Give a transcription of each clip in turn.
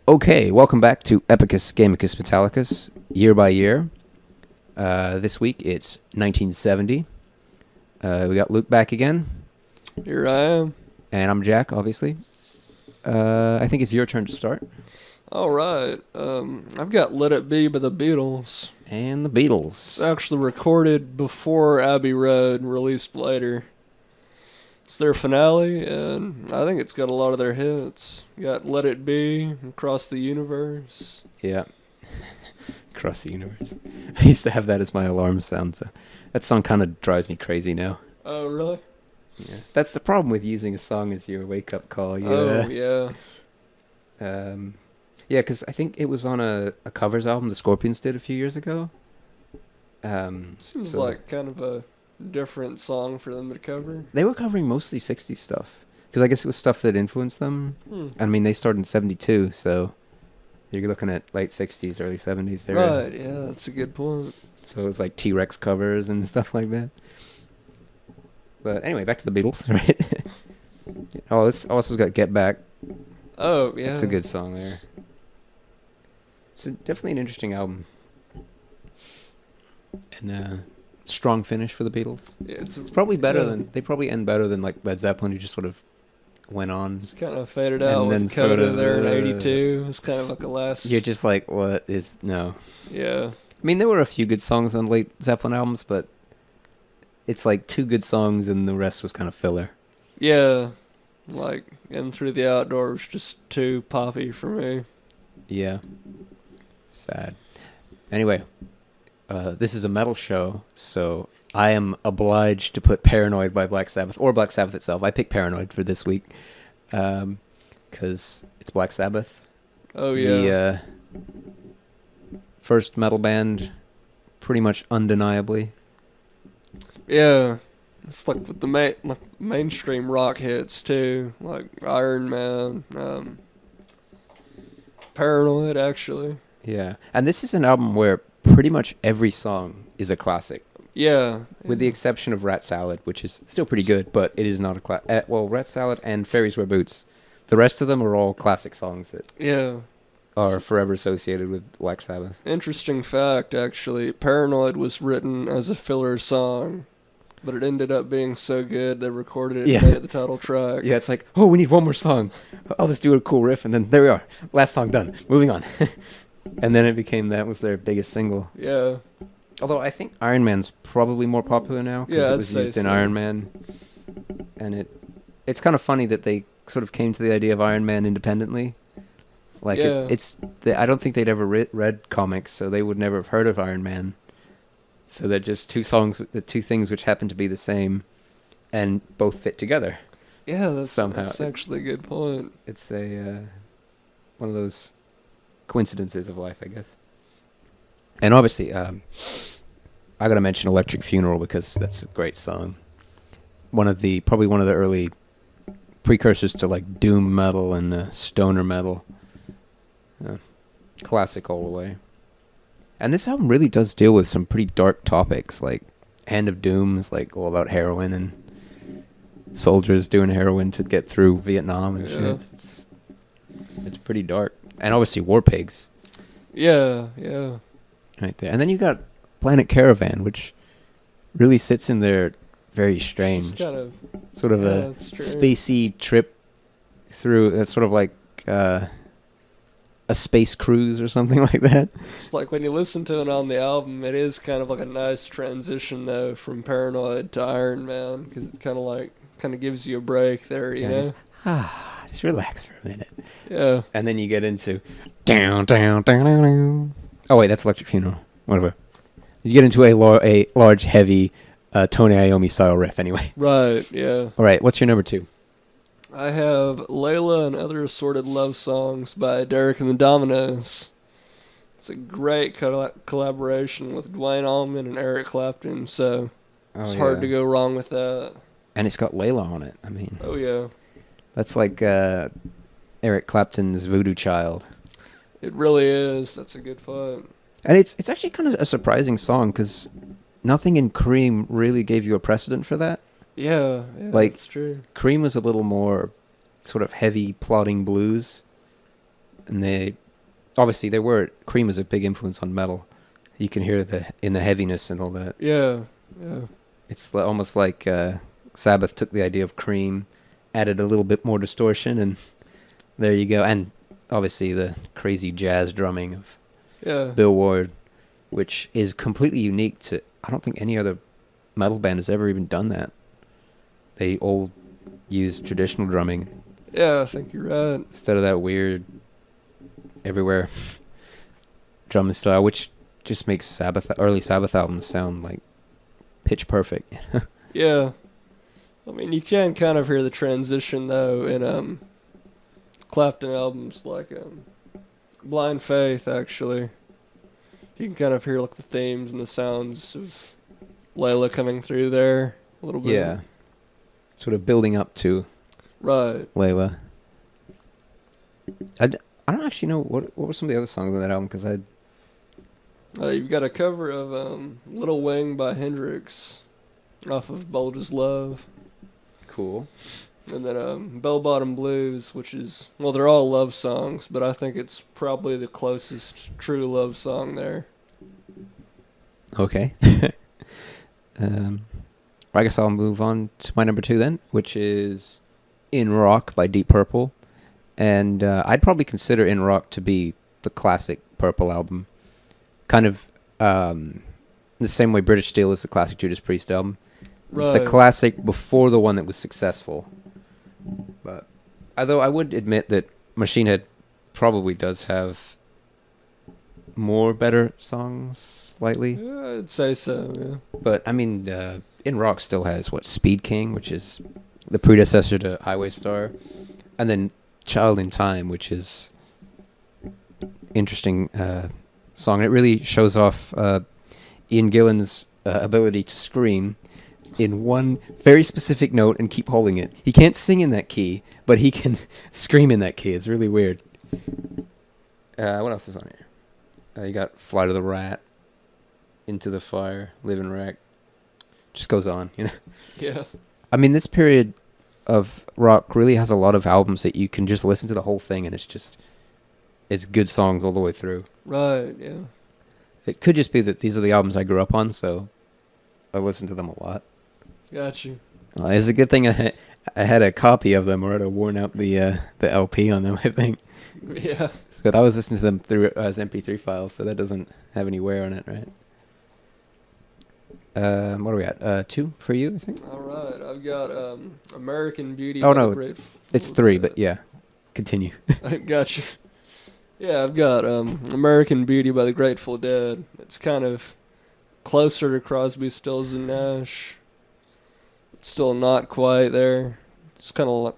Okay, welcome back to Epicus Gamicus Metallicus, year by year. This week it's 1970. We got Luke back again. Here I am. And I'm Jack, obviously. I think it's your turn to start. All right. I've got Let It Be by the Beatles. And the Beatles. It's actually recorded before Abbey Road and released later. It's their finale, and I think it's got a lot of their hits. You got Let It Be, Across the Universe. Yeah. Across the Universe. I used to have that as my alarm sound, so that song kind of drives me crazy now. Oh, really? Yeah. That's the problem with using a song as your wake-up call. Oh, yeah. Yeah, because I think it was on a covers album the Scorpions did a few years ago. Seems like kind of a different song for them to cover. They were covering mostly 60s stuff. Because I guess it was stuff that influenced them. I mean, they started in 72, so you're looking at late 60s, early 70s. Right, yeah, that's a good point. So it was like T-Rex covers and stuff like that. But anyway, back to the Beatles, right? Oh, this also got Get Back. Oh, yeah. That's a good song there. It's definitely an interesting album. And strong finish for the Beatles. Yeah, it's probably better than... They probably end better than like Led Zeppelin, who just sort of went on. It's kind of faded out and with then Coda sort of, there in 82. It's kind of like a last... You're just like, what is... No. Yeah. I mean, there were a few good songs on late Zeppelin albums, but it's like two good songs and the rest was kind of filler. Yeah. Like, In Through the Outdoors, just too poppy for me. Yeah. Sad. Anyway, this is a metal show, so I am obliged to put Paranoid by Black Sabbath, or Black Sabbath itself. I picked Paranoid for this week, because it's Black Sabbath. Oh, yeah. The first metal band, pretty much undeniably. Yeah. It's like with the mainstream rock hits, too. Like Iron Man, Paranoid, actually. Yeah, and this is an album where pretty much every song is a classic. Yeah. With the exception of Rat Salad, which is still pretty good, but it is not a classic. Well, Rat Salad and Fairies Wear Boots. The rest of them are all classic songs that are forever associated with Black Sabbath. Interesting fact, actually. Paranoid was written as a filler song, but it ended up being so good they recorded it and made it the title track. Yeah, it's like, oh, we need one more song. Oh, let's do a cool riff, and then there we are. Last song done. Moving on. And then it became, that was their biggest single. Yeah. Although I think Iron Man's probably more popular now, because it was used in Iron Man. And it's kind of funny that they sort of came to the idea of Iron Man independently. Like, I don't think they'd ever read comics, so they would never have heard of Iron Man. So they're just two songs, the two things which happen to be the same, and both fit together. Yeah, that's actually a good point. It's one of those coincidences of life, I guess. And obviously, I gotta mention Electric Funeral because that's a great song. Probably one of the early precursors to like doom metal and stoner metal. Classic all the way. And this album really does deal with some pretty dark topics, like Hand of Doom is like all about heroin and soldiers doing heroin to get through Vietnam and shit. It's pretty dark. And obviously War Pigs. Yeah. Right there. And then you got Planet Caravan, which really sits in there very strange. It's kind of, sort of a spacey trip through, that's sort of like a space cruise or something like that. It's like when you listen to it on the album, it is kind of like a nice transition, though, from Paranoid to Iron Man, because it kind of gives you a break there, you know? Just relax for a minute. Yeah. And then you get into down. Oh wait, that's Electric Funeral. Whatever. You get into a large, heavy Tony Iommi style riff, anyway. Right. Yeah. All right. What's your number 2? I have Layla and Other Assorted Love Songs by Derek and the Dominos. It's a great collaboration with Dwayne Allman and Eric Clapton, so it's hard to go wrong with that. And it's got Layla on it. I mean. Oh yeah. That's like Eric Clapton's Voodoo Child. It really is. That's a good point. And it's actually kind of a surprising song because nothing in Cream really gave you a precedent for that. Yeah, like, that's true. Cream was a little more sort of heavy, plodding blues. and obviously Cream was a big influence on metal. You can hear in the heaviness and all that. Yeah. It's almost like Sabbath took the idea of Cream, added a little bit more distortion, and there you go. And obviously the crazy jazz drumming of Bill Ward, which is completely unique to, I don't think any other metal band has ever even done that. They all use traditional drumming. Yeah, I think you're right. Instead of that weird everywhere drumming style, which just makes early Sabbath albums sound like pitch perfect. Yeah. I mean, you can kind of hear the transition, though, in Clapton albums like Blind Faith, actually. You can kind of hear like the themes and the sounds of Layla coming through there a little bit. Yeah. Sort of building up to Layla. I don't actually know what were some of the other songs on that album, because you've got a cover of Little Wing by Hendrix off of Bold as Love. Cool. And then Bell Bottom Blues, which is, well, they're all love songs, but I think it's probably the closest true love song there. Okay. I guess I'll move on to my number 2 then, which is In Rock by Deep Purple. And I'd probably consider In Rock to be the classic Purple album. Kind of in the same way British Steel is the classic Judas Priest album. It's the classic before the one that was successful. But although I would admit that Machine Head probably does have more better songs slightly. Yeah, I'd say so, yeah. But I mean, In Rock still has Speed King, which is the predecessor to Highway Star, and then Child in Time, which is interesting song. It really shows off Ian Gillan's ability to scream in one very specific note and keep holding it. He can't sing in that key, but he can scream in that key. It's really weird. What else is on here? You got Fly to the Rat, Into the Fire, Live and Wreck. Just goes on, you know? Yeah. I mean, this period of rock really has a lot of albums that you can just listen to the whole thing and it's good songs all the way through. Right, yeah. It could just be that these are the albums I grew up on, so I listen to them a lot. Got you. It's a good thing I had a copy of them, or I'd have worn out the LP on them, I think. Yeah. But I was listening to them through as MP3 files, so that doesn't have any wear on it, right? What are we at? 2 for you, I think? All right. I've got American Beauty. Oh, no. It's 3, but yeah. Continue. I got you. Yeah, I've got American Beauty by the Grateful Dead. It's kind of closer to Crosby, Stills, and Nash. It's still not quite there. It's kind of like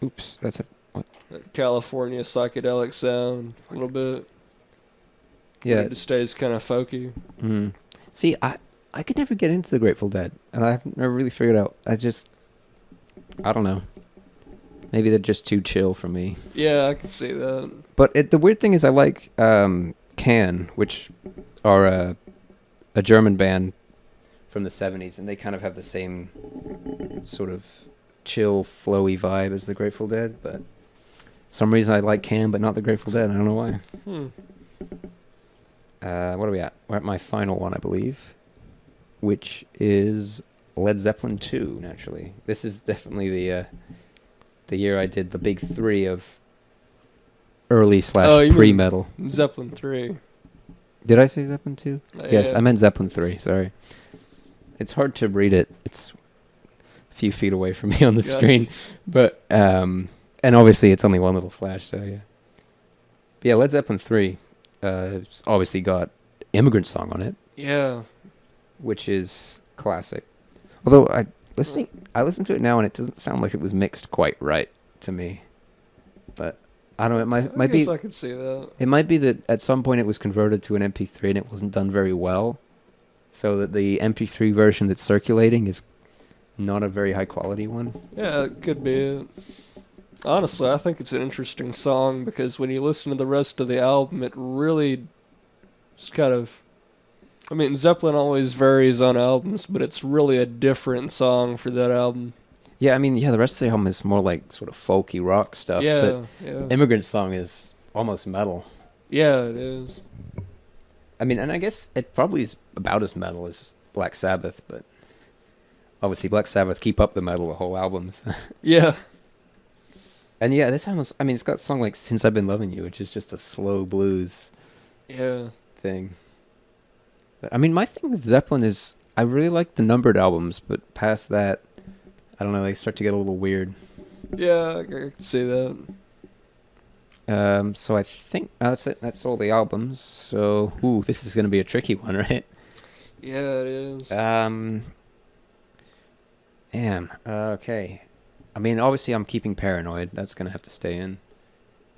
oops, that's what? California psychedelic sound a little bit. Yeah, it stays kind of folky. Mm. See, I could never get into the Grateful Dead, and I've never really figured out. I don't know. Maybe they're just too chill for me. Yeah, I can see that. But the weird thing is, I like Can, which are a German band from the 70s, and they kind of have the same sort of chill, flowy vibe as the Grateful Dead, but some reason I like Can, but not the Grateful Dead. I don't know why. What are we at? We're at my final one, I believe, which is Led Zeppelin 2, naturally. This is definitely the year I did the big 3 of early / pre-metal. Zeppelin 3. Did I say Zeppelin 2? Yes, Yeah. I meant Zeppelin 3, sorry. It's hard to read it. It's a few feet away from me on the screen. But, and obviously it's only one little slash, so yeah. But yeah, Led Zeppelin 3, it's obviously got Immigrant Song on it. Yeah. Which is classic. Although I listen to it now and it doesn't sound like it was mixed quite right to me. But I don't know, it might be I could see that. It might be that at some point it was converted to an MP3 and it wasn't done very well. So that the MP3 version that's circulating is not a very high quality one. Yeah, it could be it. Honestly, I think it's an interesting song because when you listen to the rest of the album, it really just kind of... I mean, Zeppelin always varies on albums, but it's really a different song for that album. Yeah, I mean, yeah, the rest of the album is more like sort of folky rock stuff. Yeah, But yeah. Immigrant Song is almost metal. Yeah, it is. I mean, and I guess it probably is about as metal as Black Sabbath, but obviously Black Sabbath keep up the metal the whole albums. Yeah. And yeah, this album, I mean, it's got a song like Since I've Been Loving You, which is just a slow blues Yeah. thing. But, I mean, my thing with Zeppelin is I really like the numbered albums, but past that, I don't know, they start to get a little weird. Yeah, I can see that. So I think that's it. That's all the albums. So, this is going to be a tricky one, right? Yeah, it is. Damn. Okay. I mean, obviously, I'm keeping Paranoid. That's going to have to stay in.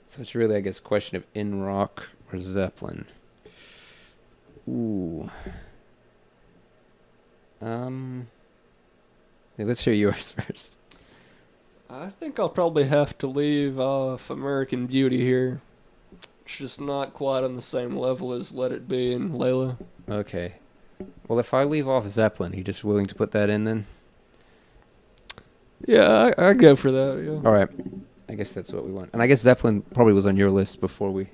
So it's really, I guess, a question of In Rock or Zeppelin. Ooh. Yeah, let's hear yours first. I think I'll probably have to leave off American Beauty here. It's just not quite on the same level as Let It Be and Layla. Okay. Well, if I leave off Zeppelin, you just willing to put that in then? Yeah, I go for that, yeah. All right. I guess that's what we want. And I guess Zeppelin probably was on your list before we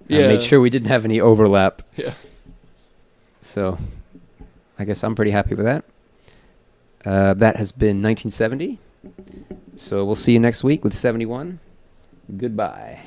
Yeah. made sure we didn't have any overlap. Yeah. So I guess I'm pretty happy with that. That has been 1970. So we'll see you next week with 71. Goodbye.